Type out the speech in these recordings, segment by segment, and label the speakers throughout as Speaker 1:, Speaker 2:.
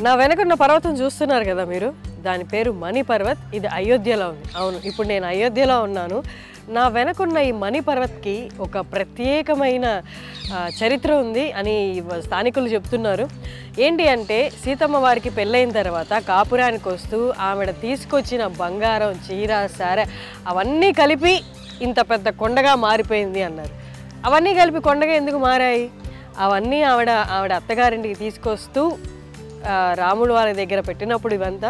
Speaker 1: నా వెనకున్న పర్వతం చూస్తున్నారు కదా మీరు, దాని పేరు మణి పర్వత్. ఇది అయోధ్యలో ఉంది. అవును, ఇప్పుడు నేను అయోధ్యలో ఉన్నాను. నా వెనకున్న ఈ మణి పర్వత్కి ఒక ప్రత్యేకమైన చరిత్ర ఉంది అని స్థానికులు చెప్తున్నారు. ఏంటి అంటే, సీతమ్మ వారికి పెళ్ళైన తర్వాత కాపురానికి వస్తూ ఆవిడ తీసుకొచ్చిన బంగారం, చీర, సారె అవన్నీ కలిపి ఇంత పెద్ద కొండగా మారిపోయింది అన్నారు. అవన్నీ కలిపి కొండగా ఎందుకు మారాయి? అవన్నీ ఆవిడ అత్తగారింటికి తీసుకొస్తూ రాముల వారి దగ్గర పెట్టినప్పుడు ఇవంతా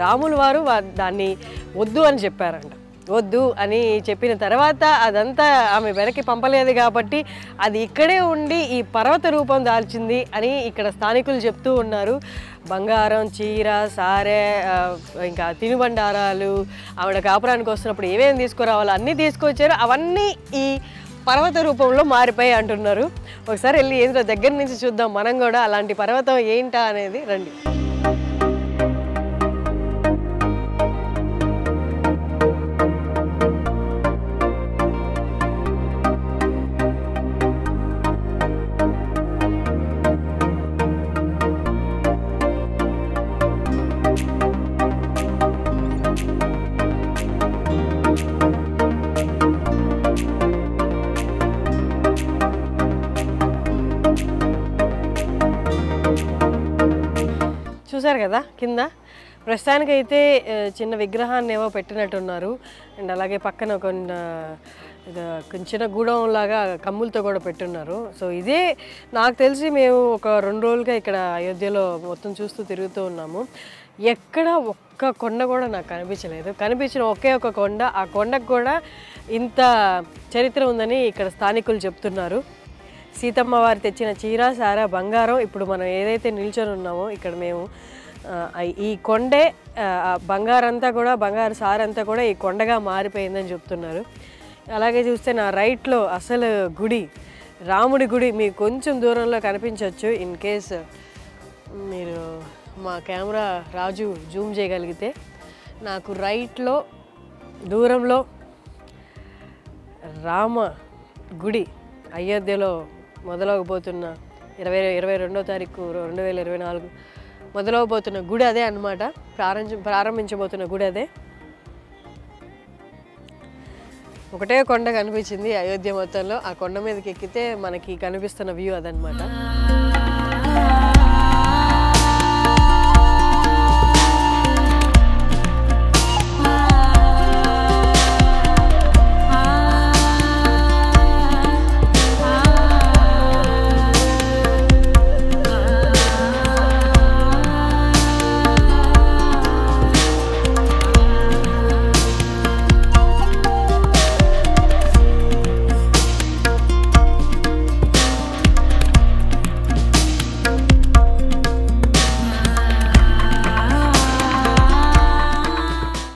Speaker 1: రాముల వారు దాన్ని వద్దు అని చెప్పారంట. వద్దు అని చెప్పిన తర్వాత అదంతా ఆమె వెనక్కి పంపలేదు కాబట్టి అది ఇక్కడే ఉండి ఈ పర్వత రూపం దాల్చింది అని ఇక్కడ స్థానికులు చెప్తూ ఉన్నారు. బంగారం, చీర, సారె, ఇంకా తినుబండారాలు, ఆవిడ కాపురానికి వస్తున్నప్పుడు ఏమేమి తీసుకురావాలో అన్నీ తీసుకొచ్చారు. అవన్నీ ఈ పర్వత రూపంలో మారిపోయి అంటున్నారు. ఒకసారి వెళ్ళి ఏదో దగ్గర నుంచి చూద్దాం మనం కూడా అలాంటి పర్వతం ఏంటా అనేది. రండి. చూసారు కదా కింద ప్రస్తుతానికైతే చిన్న విగ్రహాన్ని ఏవో పెట్టినట్టున్నారు. అండ్ అలాగే పక్కన ఒక చిన్న గూడెం లాగా కమ్ములతో కూడా పెట్టున్నారు. సో ఇదే నాకు తెలిసి మేము ఒక 2 రోజులుగా ఇక్కడ అయోధ్యలో మొత్తం చూస్తూ తిరుగుతూ ఉన్నాము. ఎక్కడ ఒక్క కొండ కూడా నాకు కనిపించలేదు. కనిపించిన ఒకే ఒక కొండ, ఆ కొండకు కూడా ఇంత చరిత్ర ఉందని ఇక్కడ స్థానికులు చెప్తున్నారు. సీతమ్మ వారు తెచ్చిన చీర, సార, బంగారం, ఇప్పుడు మనం ఏదైతే నిల్చొని ఉన్నామో ఇక్కడ మేము ఈ కొండే బంగారంతా కూడా, బంగారు సారంతా కూడా ఈ కొండగా మారిపోయిందని చెప్తున్నారు. అలాగే చూస్తే నా రైట్లో అసలు గుడి, రాముడి గుడి మీకు కొంచెం దూరంలో కనిపించవచ్చు. ఇన్ కేస్ మీరు మా కెమెరా రాజు జూమ్ చేయగలిగితే నాకు రైట్లో దూరంలో రామ గుడి అయోధ్యలో మొదలవబోతున్న 22వ తారీఖు 2024 మొదలవబోతున్న గుడి అదే అన్నమాట. ప్రారంభించబోతున్న గుడి అదే. ఒకటే కొండ కనిపించింది అయోధ్య మొత్తంలో. ఆ కొండ మీదకి ఎక్కితే మనకి కనిపిస్తున్న వ్యూ అదనమాట.